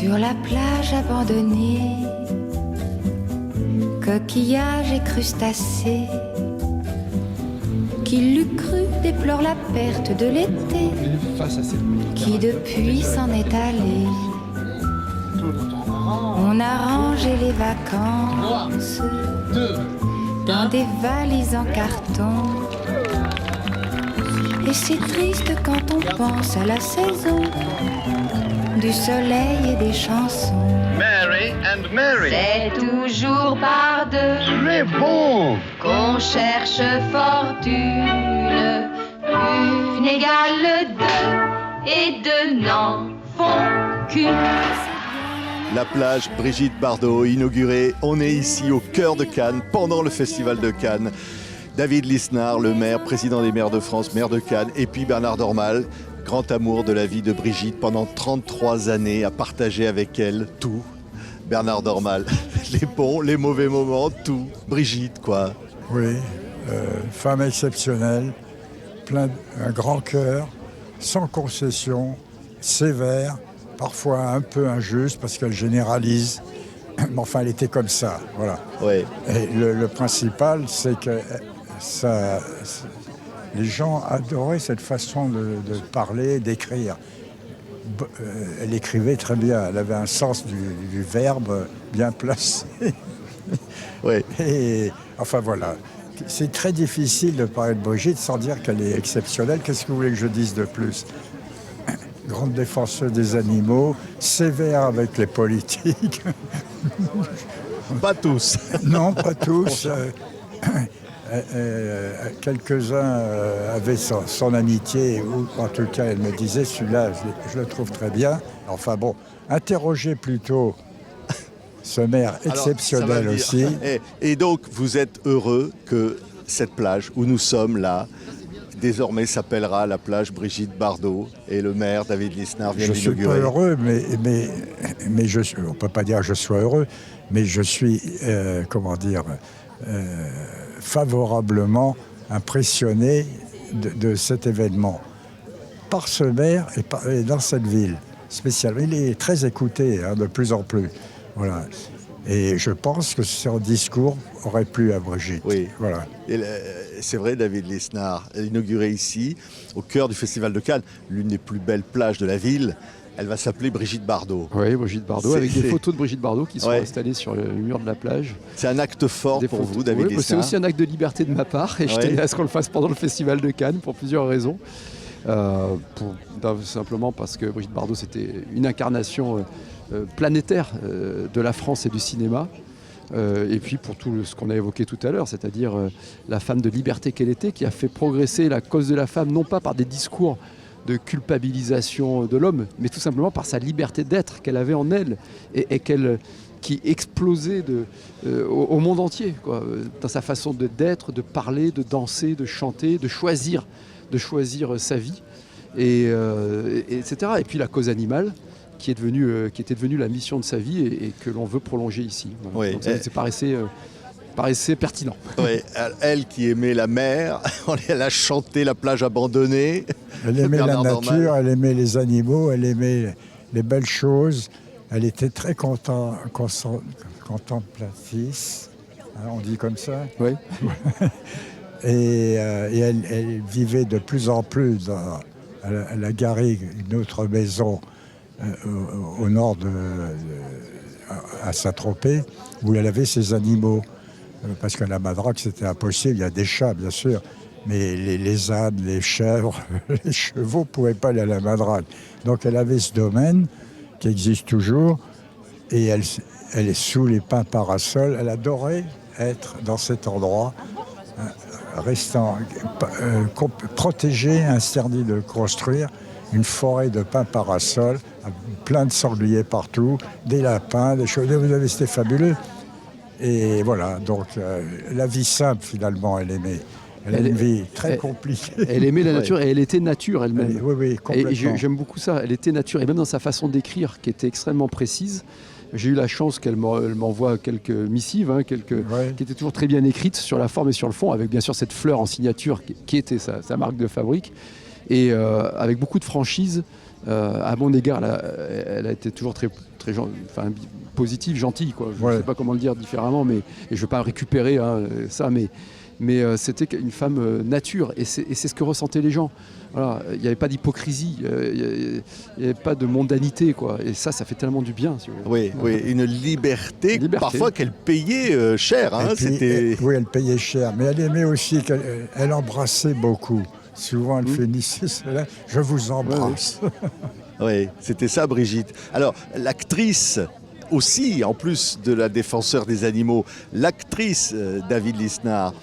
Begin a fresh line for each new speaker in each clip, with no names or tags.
Sur la plage abandonnée, coquillages et crustacés, qui l'eût cru déplore la perte de l'été, qui depuis s'en est allé. On a rangé les vacances dans des valises en carton. Et c'est triste quand on pense à la saison du soleil et des chansons.
Mary and Mary.
C'est toujours par deux
Très bon.
qu'on cherche fortune. Une égale deux et deux n'en font qu'une.
La plage Brigitte Bardot, inaugurée. On est ici au cœur de Cannes, pendant le festival de Cannes. David Lisnard, le maire, président des maires de France, maire de Cannes, et puis Bernard Dormal, grand amour de la vie de Brigitte pendant 33 années, à partager avec elle tout. Bernard Dormal, les bons, les mauvais moments, tout. Brigitte, quoi.
Oui, femme exceptionnelle, un grand cœur, sans concession, sévère, parfois un peu injuste parce qu'elle généralise. Mais enfin, elle était comme ça, voilà.
Ouais.
Et le principal, c'est que les gens adoraient cette façon de parler, d'écrire. Elle écrivait très bien, elle avait un sens du verbe bien placé.
Ouais.
Et enfin voilà, c'est très difficile de parler de Brigitte sans dire qu'elle est exceptionnelle. Qu'est-ce que vous voulez que je dise de plus ? Grande défenseuse des animaux, sévère avec les politiques.
Pas tous.
Non, pas tous. Quelques-uns avaient son amitié, ou en tout cas, elle me disait, celui-là, je le trouve très bien. Enfin bon, interrogez plutôt ce maire exceptionnel. Alors, aussi.
Et donc, vous êtes heureux que cette plage où nous sommes là, désormais s'appellera la plage Brigitte Bardot, et le maire David Lisnard vient d'inaugurer.
Je suis pas heureux, mais on ne peut pas dire que je sois heureux, mais je suis, favorablement impressionné de cet événement par ce maire et dans cette ville spécialement. Il est très écouté de plus en plus. Voilà. Et je pense que son discours aurait plu à Brigitte.
Oui.
Voilà.
C'est vrai, David Lisnard, inauguré ici, au cœur du Festival de Cannes, l'une des plus belles plages de la ville. Elle va s'appeler Brigitte Bardot.
Oui, Brigitte Bardot, avec des photos de Brigitte Bardot qui sont installées sur le mur de la plage.
C'est un acte fort pour vous, David Lisnard.
C'est aussi un acte de liberté de ma part, et je tenais à ce qu'on le fasse pendant le Festival de Cannes pour plusieurs raisons. Simplement parce que Brigitte Bardot, c'était une incarnation planétaire de la France et du cinéma. Et puis pour tout ce qu'on a évoqué tout à l'heure, c'est-à-dire la femme de liberté qu'elle était, qui a fait progresser la cause de la femme, non pas par des discours de culpabilisation de l'homme, mais tout simplement par sa liberté d'être qu'elle avait en elle et qui explosait au monde entier, quoi, dans sa façon d'être, de parler, de danser, de chanter, de choisir sa vie, etc. Et puis la cause animale, qui était devenue la mission de sa vie et que l'on veut prolonger ici. Voilà.
Oui.
Donc ça paraissait pertinent.
Oui, elle qui aimait la mer, elle a chanté la plage abandonnée.
Elle aimait la nature, elle aimait les animaux, elle aimait les belles choses. Elle était très contemplatrice, on dit comme ça.
Oui.
Et elle vivait de plus en plus elle a garé une autre maison au nord à Saint-Tropez, où elle avait ses animaux. Parce qu'à la Madrague, c'était impossible. Il y a des chats, bien sûr, mais les ânes, les chèvres, les chevaux ne pouvaient pas aller à la Madrague. Donc elle avait ce domaine qui existe toujours, et elle est sous les pins parasols. Elle adorait être dans cet endroit, restant protégée, interdit de construire, une forêt de pins parasols, plein de sangliers partout, des lapins, des choses. Vous avez, c'était fabuleux. Et voilà, donc la vie simple, finalement, elle aimait. Elle a une vie très compliquée.
Elle aimait la nature et elle était nature elle-même.
Oui, complètement.
Et j'aime beaucoup ça. Elle était nature, et même dans sa façon d'écrire, qui était extrêmement précise. J'ai eu la chance qu'elle m'envoie quelques missives, qui étaient toujours très bien écrites sur la forme et sur le fond, avec bien sûr cette fleur en signature qui était sa marque de fabrique. et avec beaucoup de franchise. À mon égard, elle a été toujours très positive, gentille, quoi. Je ne sais pas comment le dire différemment, mais et je ne veux pas récupérer ça, mais c'était une femme nature, et c'est ce que ressentaient les gens. Voilà, il n'y avait pas d'hypocrisie, il n'y avait pas de mondanité, quoi. Et ça fait tellement du bien. Si vous voulez.
Oui, une liberté. Parfois qu'elle payait cher. Hein,
oui, elle payait cher, mais elle aimait aussi qu'elle embrassait beaucoup. Souvent, elle finissait cela. Je vous embrasse.
Oui, c'était ça, Brigitte. Alors, l'actrice aussi, en plus de la défenseur des animaux, l'actrice David Lisnard,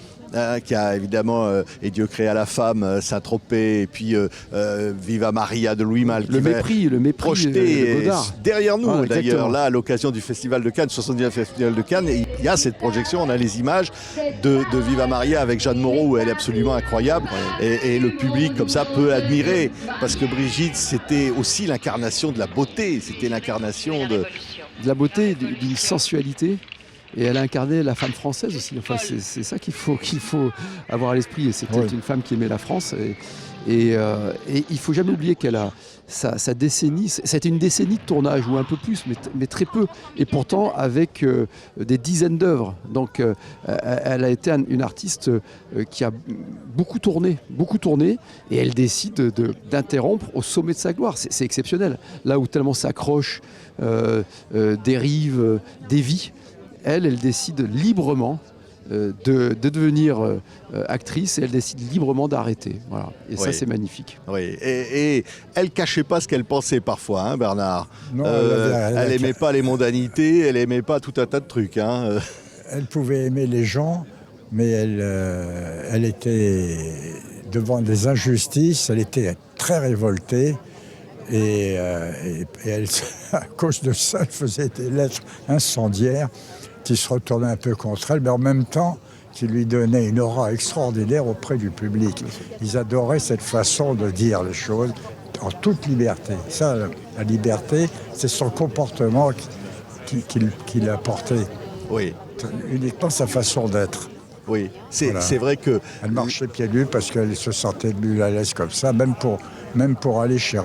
qui a évidemment Et Dieu créa la femme, Saint-Tropez, et puis Viva Maria de Louis Malle.
Le mépris
projeté
de Godard.
Derrière nous, d'ailleurs,
exactement.
là, à l'occasion du Festival de Cannes, 79e Festival de Cannes, et il y a cette projection, on a les images de Viva Maria avec Jeanne Moreau, où elle est absolument incroyable, et le public, comme ça, peut admirer, parce que Brigitte, c'était aussi l'incarnation de la beauté, c'était l'incarnation de
la beauté, d'une sensualité. Et elle a incarné la femme française aussi. Enfin, c'est ça qu'il faut avoir à l'esprit. Et c'était une femme qui aimait la France. Et il ne faut jamais oublier qu'elle a sa décennie. C'était une décennie de tournage, ou un peu plus, mais très peu. Et pourtant, avec des dizaines d'œuvres. Donc, elle a été une artiste qui a beaucoup tourné. Et elle décide d'interrompre au sommet de sa gloire. C'est exceptionnel. Là où tellement s'accroche, dérive, dévie. Elle décide librement de devenir actrice, et elle décide librement d'arrêter. Voilà. Et ça, c'est magnifique.
Oui, et elle cachait pas ce qu'elle pensait parfois, hein, Bernard.
Non,
elle aimait pas les mondanités, elle aimait pas tout un tas de trucs. Hein.
Elle pouvait aimer les gens, mais elle était devant des injustices, elle était très révoltée. Et elle, à cause de ça, elle faisait des lettres incendiaires qui se retournaient un peu contre elle, mais en même temps qui lui donnaient une aura extraordinaire auprès du public. Ils adoraient cette façon de dire les choses en toute liberté. Ça, la liberté, c'est son comportement qu'il apportait.
Oui.
Uniquement sa façon d'être.
Oui, c'est vrai que...
Elle marchait pieds nus parce qu'elle se sentait mieux à l'aise comme ça, même pour aller chez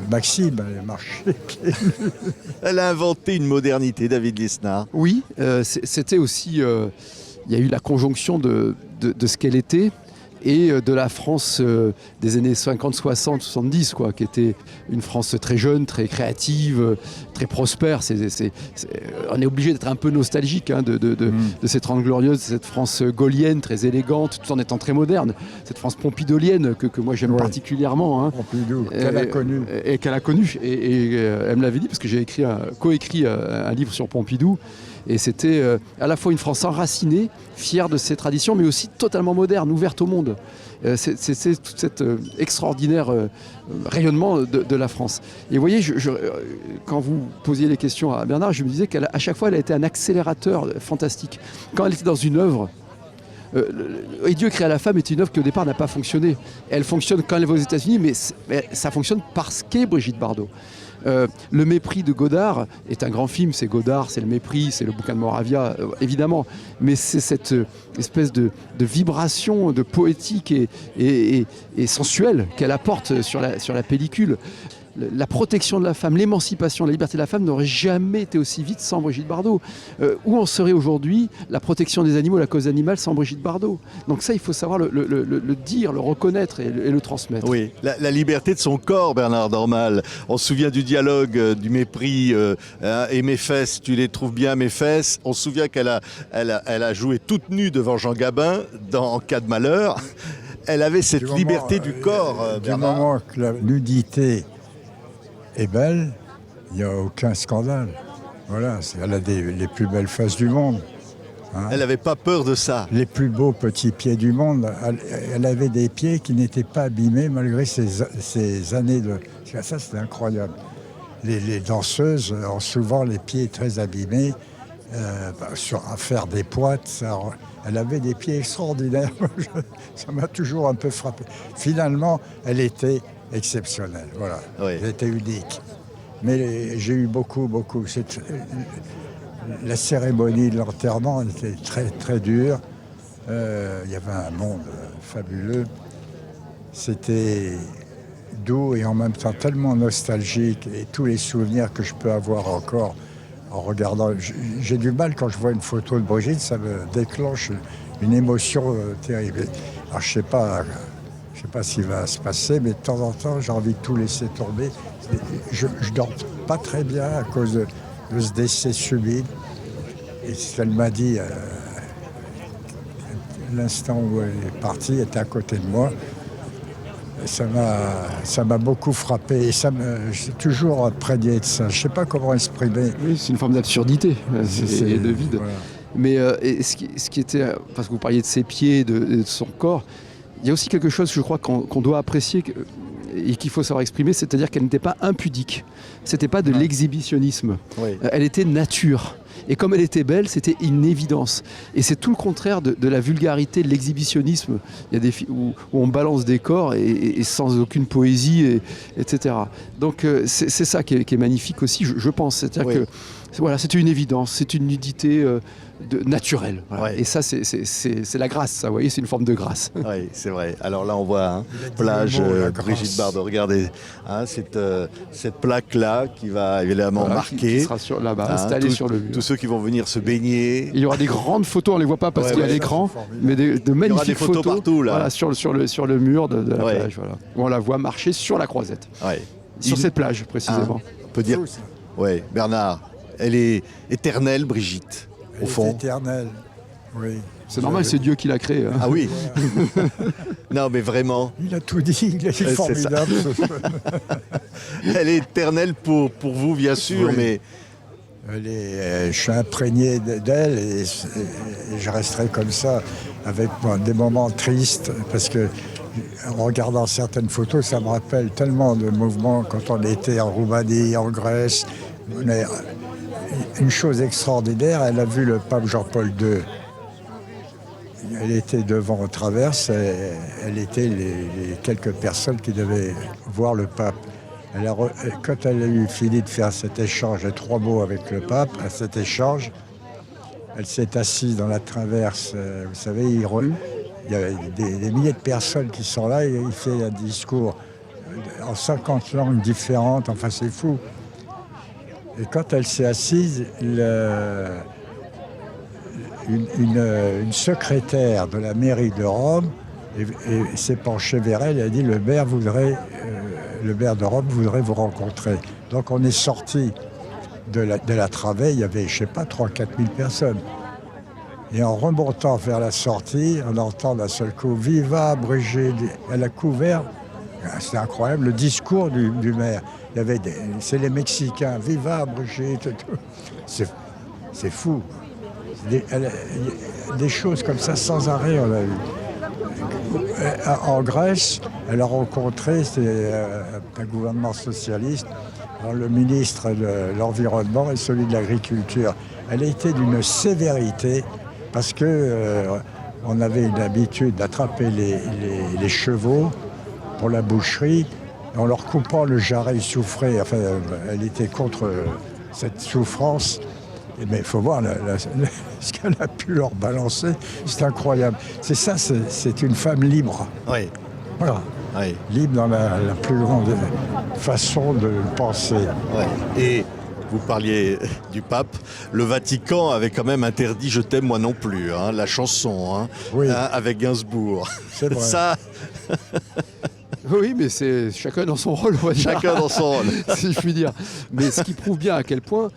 Maxime, elle marchait pieds nus.
Elle a inventé une modernité, David Lisnard.
Oui, c'était aussi... il y a eu la conjonction de ce qu'elle était et de la France des années 50, 60, 70, quoi, qui était une France très jeune, très créative, très prospère. On est obligé d'être un peu nostalgique de cette 30 glorieuse, de cette France gaulienne, très élégante, tout en étant très moderne. Cette France pompidolienne que moi j'aime particulièrement. Hein,
Pompidou, qu'elle a connue.
Et qu'elle a connue. Et elle me l'avait dit, parce que j'ai coécrit un livre sur Pompidou. Et c'était à la fois une France enracinée, fière de ses traditions, mais aussi totalement moderne, ouverte au monde. C'est tout cet extraordinaire rayonnement de la France. Et vous voyez, quand vous posiez les questions à Bernard, je me disais qu'à chaque fois, elle a été un accélérateur fantastique. Quand elle était dans une œuvre, Et Dieu créa la femme est une œuvre qui au départ n'a pas fonctionné. Elle fonctionne quand elle va aux États-Unis, mais ça fonctionne parce qu'est Brigitte Bardot. Le mépris de Godard est un grand film, c'est Godard, c'est le mépris, c'est le bouquin de Moravia, évidemment, mais c'est cette espèce de vibration, de poétique et sensuelle qu'elle apporte sur la pellicule. La protection de la femme, l'émancipation, la liberté de la femme n'aurait jamais été aussi vite sans Brigitte Bardot. Où en serait aujourd'hui la protection des animaux, la cause animale sans Brigitte Bardot? Donc ça, il faut savoir le dire, le reconnaître et le transmettre.
Oui, la liberté de son corps, Bernard Dormal. On se souvient du dialogue, du mépris, et mes fesses, tu les trouves bien, mes fesses. On se souvient qu'elle a joué toute nue devant Jean Gabin En cas de malheur. Elle avait cette liberté du corps,
du moment que la nudité est belle, il n'y a aucun scandale. Voilà, elle a les plus belles fesses du monde. Hein.
Elle n'avait pas peur de ça.
Les plus beaux petits pieds du monde. Elle avait des pieds qui n'étaient pas abîmés malgré ces années de... Ça, c'était incroyable. Les danseuses ont souvent les pieds très abîmés à faire des poites. Elle avait des pieds extraordinaires. Ça m'a toujours un peu frappé. Finalement, elle était exceptionnelle, voilà. Oui. Elle était unique. Mais j'ai eu beaucoup. La cérémonie de l'enterrement était très, très dure. Il y avait un monde fabuleux. C'était doux et en même temps tellement nostalgique, et tous les souvenirs que je peux avoir encore en regardant. J'ai du mal quand je vois une photo de Brigitte, ça me déclenche une émotion terrible. Alors je sais pas ce qui va se passer, mais de temps en temps, j'ai envie de tout laisser tomber. Je dors pas très bien à cause de ce décès subit. Et ce qu'elle m'a dit, l'instant où elle est partie, elle était à côté de moi. Ça m'a beaucoup frappé et j'ai toujours imprégné de ça. Je ne sais pas comment exprimer.
Oui, c'est une forme d'absurdité et de vide.
Voilà.
Mais et ce qui était, parce que vous parliez de ses pieds, de son corps, il y a aussi quelque chose, je crois, qu'on doit apprécier et qu'il faut savoir exprimer, c'est-à-dire qu'elle n'était pas impudique. C'était pas de l'exhibitionnisme.
Oui.
Elle était nature. Et comme elle était belle, c'était une évidence. Et c'est tout le contraire de la vulgarité, de l'exhibitionnisme. Il y a des où on balance des corps et sans aucune poésie, etc. Donc c'est ça qui est magnifique aussi, je pense. C'est-à-dire que voilà, c'est une évidence, c'est une nudité naturelle. Voilà.
Ouais.
Et ça, c'est la grâce, ça, vous voyez, c'est une forme de grâce.
Oui, c'est vrai. Alors là, on voit
Il a dit
plage
le mot, la
Brigitte
grâce.
Bardot. Regardez cette plaque-là qui va évidemment
Voilà,
marquer.
qui sera là-bas, installée sur le mur.
Tous ceux qui vont venir se baigner.
Il y aura des grandes photos, on ne les voit pas parce
Ouais,
qu'il y a
ouais,
l'écran,
ça, c'est formidable.
mais de magnifiques
des photos partout, là.
Voilà, sur le mur de la
Ouais.
plage. Voilà, où on la voit marcher sur la croisette.
Ouais.
Sur cette plage, précisément.
On peut dire. Oui, Bernard, elle est éternelle, Brigitte, au
Elle est
fond.
éternelle. Oui.
C'est normal, c'est Dieu qui l'a créé. Hein.
Ah oui. Non, mais vraiment,
Il a tout dit, il est
ça.
formidable.
elle est éternelle pour vous, bien sûr,
Oui.
mais
Je suis imprégné d'elle et je resterai comme ça avec des moments tristes parce que en regardant certaines photos, ça me rappelle tellement de mouvements quand on était en Roumanie, en Grèce. Mais une chose extraordinaire, elle a vu le pape Jean-Paul II. Elle était devant Traverse, elle était les quelques personnes qui devaient voir le pape. Quand elle a eu fini de faire cet échange, les 3 mots avec le pape, à cet échange, elle s'est assise dans la Traverse. Vous savez, il y a des milliers de personnes qui sont là et il fait un discours en 50 langues différentes. Enfin, c'est fou. Et quand elle s'est assise, une secrétaire de la mairie de Rome s'est penchée vers elle et a dit le maire de Rome voudrait vous rencontrer. Donc on est sorti de la travée, il y avait, je sais pas, 3-4 000 personnes. Et en remontant vers la sortie, on entend d'un seul coup « Viva Brigitte !» Elle a couvert, c'est incroyable, le discours du maire. Il y avait c'est les Mexicains, « Viva Brigitte !» C'est fou. Des choses comme ça sans arrêt, on a eu. En Grèce, elle a rencontré un gouvernement socialiste, le ministre de l'Environnement et celui de l'Agriculture. Elle a été d'une sévérité parce que on avait une habitude d'attraper les chevaux pour la boucherie en leur coupant le jarret, ils souffraient. Enfin, elle était contre cette souffrance. Mais il faut voir ce qu'elle a pu leur balancer, c'est incroyable. C'est ça, c'est une femme libre.
oui.
Voilà.
Oui.
Libre dans la plus grande façon de penser.
Ouais. Et vous parliez du pape. Le Vatican avait quand même interdit Je t'aime moi non plus, hein, la chanson, hein,
Oui.
avec Gainsbourg.
C'est vrai.
Ça,
Oui, mais c'est chacun dans son rôle, on va dire.
chacun dans son rôle.
Si je puis dire. Mais ce qui prouve bien à quel point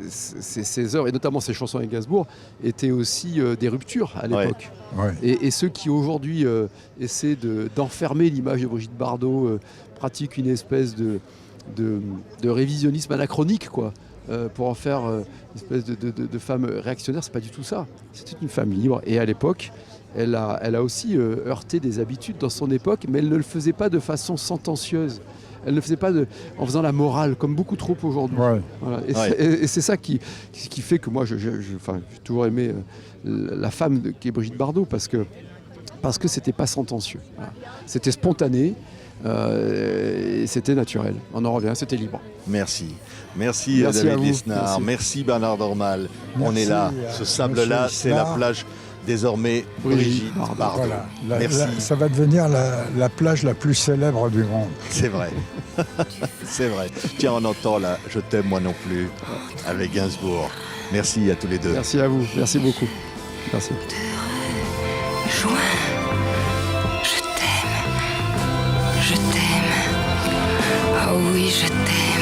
ces œuvres, et notamment ces chansons avec Gainsbourg, étaient aussi des ruptures à l'époque.
Ouais.
Et ceux qui aujourd'hui essaient d'enfermer l'image de Brigitte Bardot pratiquent une espèce de révisionnisme anachronique, quoi. Pour en faire une espèce de femme réactionnaire, c'est pas du tout ça. C'était une femme libre. Et à l'époque, elle a aussi heurté des habitudes dans son époque, mais elle ne le faisait pas de façon sentencieuse. Elle ne le faisait pas en faisant la morale, comme beaucoup trop aujourd'hui.
Ouais.
Voilà.
Ouais.
Et c'est ça qui fait que moi, j'ai toujours aimé la femme qui est Brigitte Bardot, parce que c'était pas sentencieux. Voilà. C'était spontané, et c'était naturel. On en revient, c'était libre.
Merci. Merci,
Merci à
David
vous.
Lisnard.
Merci.
Merci Bernard Dormal. On
Merci,
est là. Ce sable-là,
monsieur
c'est la
Lisnard.
plage désormais Brigitte Bardot.
Voilà.
Merci.
Ça va devenir la plage la plus célèbre du monde.
C'est vrai. C'est vrai. Tiens, on entend là, je t'aime moi non plus, avec Gainsbourg. Merci à tous les deux.
Merci à vous, merci beaucoup. Merci.
Juin, je t'aime, oh oui je t'aime.